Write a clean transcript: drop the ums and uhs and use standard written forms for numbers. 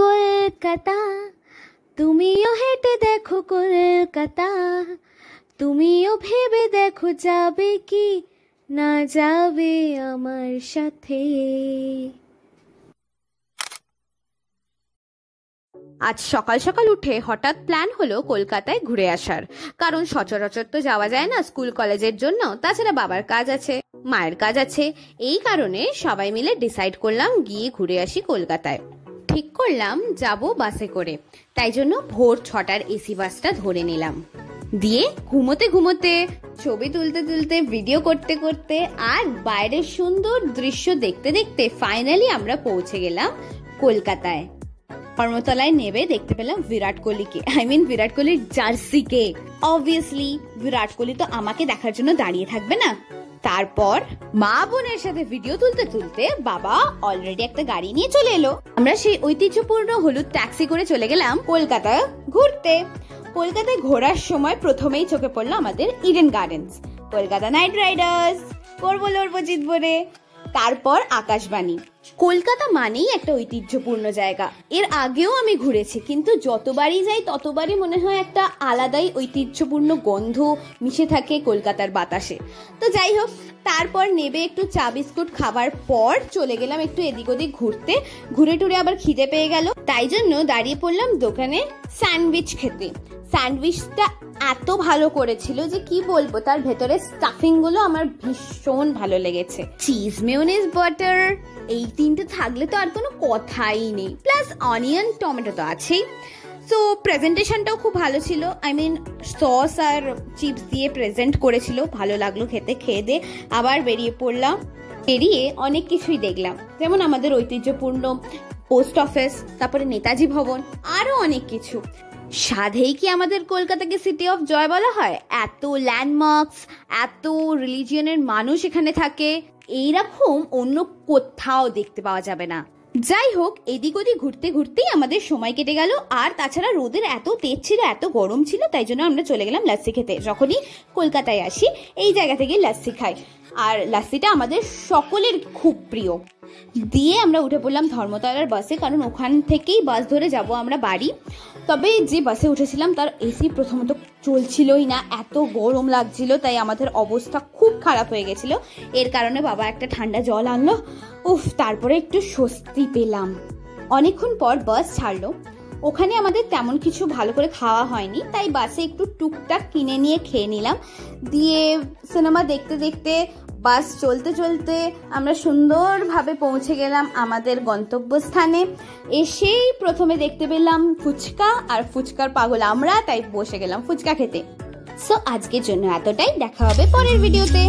কলকাতা, তুমিও হেঁটে দেখো কলকাতা, তুমিও ভেবে দেখো যাবে কি না যাবে আমার সাথে। আজ সকাল সকাল উঠে হঠাৎ প্ল্যান হলো কলকাতায় ঘুরে আসার, কারণ সচরাচর তো যাওয়া যায় না স্কুল কলেজের জন্য, তাছাড়া বাবার কাজ আছে, মায়ের কাজ আছে। এই কারণে সবাই মিলে ডিসাইড করলাম গিয়ে ঘুরে আসি কলকাতায়। ঠিক করলাম যাব বাসে করে, তাই জন্য ভোর 6টার এসি বাসটা ধরে নিলাম। দিয়ে ঘুমোতে ঘুমোতে, ছবি তুলতে তুলতে, ভিডিও করতে করতে আর বাইরের সুন্দর দৃশ্য দেখতে দেখতে ফাইনালি আমরা পৌঁছে গেলাম কলকাতায়। ধর্মতলায় নেমে দেখতে পেলাম বিরাট কোহলিকে, বিরাট কোহলির জার্সিকে। অবভিয়াসলি বিরাট কোহলি তো আমাকে দেখার জন্য দাঁড়িয়ে থাকবে না। তারপর মা বোনের সাথে ভিডিও তুলতে তুলতে বাবা অলরেডি একটা গাড়ি নিয়ে চলে এলো। আমরা সেই ঐতিহ্যপূর্ণ হলুদ ট্যাক্সি করে চলে গেলাম কলকাতায় ঘুরতে। কলকাতায় ঘোরার সময় প্রথমেই চোখে পড়লো আমাদের Eden gardens, Kolkata night Riders, করবো লড়বো জিতবো রে, তারপর আকাশবাণী। কলকাতা মানেই একটা ঐতিহ্যপূর্ণ জায়গা। এর আগেও আমি ঘুরেছি, কিন্তু যতবারই যাই ততবারই মনে হয় একটা আলাদাই ঐতিহ্যপূর্ণ গন্ধ মিশে থাকে কলকাতার বাতাসে। তো যাই হোক, তারপর নেবে একটু চা বিস্কুট খাবার পর চলে গেলাম একটু এদিক ওদিক ঘুরতে। ঘুরে টুরে আবার খিদে পেয়ে গেল, তাই জন্য দাঁড়িয়ে পড়লাম দোকানে স্যান্ডউইচ খেতে। স্যান্ডউইচটা এত ভালো করেছিল যে কি বলবো, তার ভেতরে স্টাফিং গুলো আমার ভীষণ ভালো লেগেছে। চিজ, মেয়োনিজ, বাটার, এই তিনটে থাকলে তো আর কোনো কথাই নেই, প্লাস অনিয়ন, টমেটো তো আছেই। সো প্রেজেন্টেশনটাও খুব ভালো ছিল, সস আর চিপস দিয়ে প্রেজেন্ট করেছিল, ভালো লাগলো খেতে। খেয়ে দিয়ে আবার বেরিয়ে পড়লাম। বেরিয়ে অনেক কিছুই দেখলাম, যেমন আমাদের ঐতিহ্যপূর্ণ পোস্ট অফিস, তারপরে নেতাজি ভবন, আরো অনেক কিছু। সাধেই কি আমাদের কলকাতাকে সিটি অফ জয় বলা হয়? এত ল্যান্ডমার্কস, এত রিলিজিয়নের মানুষ এখানে থাকে, এইরকম অন্য কোথাও দেখতে পাওয়া যাবে না। যাই হোক, এদিক ওদিক ঘুরতে ঘুরতেই আমাদের সময় কেটে গেল। আর তাছাড়া রোদের এত তেজ ছিল, এত গরম ছিল, তাই জন্য আমরা চলে গেলাম লাস্সি খেতে। যখনই কলকাতায় আসি এই জায়গা থেকে লাস্সি খাই, আর লাস্সিটা আমাদের সকলের খুব প্রিয়। দিয়ে আমরা উঠে পড়লাম ধর্মতলার বাসে, কারণ ওখান থেকেই বাস ধরে যাব আমরা বাড়ি। তবে যে বাসে উঠেছিলাম তার এসি প্রথমত চলছিলই না, এত গরম লাগছিল, তাই আমাদের অবস্থা খুব খারাপ হয়ে গেছিল। এর কারণে বাবা একটা ঠান্ডা জল আনলো, তারপরে একটু স্বস্তি পেলাম। অনেকক্ষণ পর বাস ছাড়লো। ওখানে আমাদের তেমন কিছু ভালো করে খাওয়া হয়নি, তাই বাসে একটু টুকটাক কিনে নিয়ে খেয়ে নিলাম। দিয়ে সিনেমা দেখতে দেখতে বাস চলতে চলতে আমরা সুন্দরভাবে পৌঁছে গেলাম আমাদের গন্তব্যস্থানে। এসেই প্রথমে দেখতে পেলাম ফুচকা, আর ফুচকার পাগল আমরা, তাই বসে গেলাম ফুচকা খেতে। সো আজকের জন্য এতটাই, দেখা হবে পরের ভিডিওতে।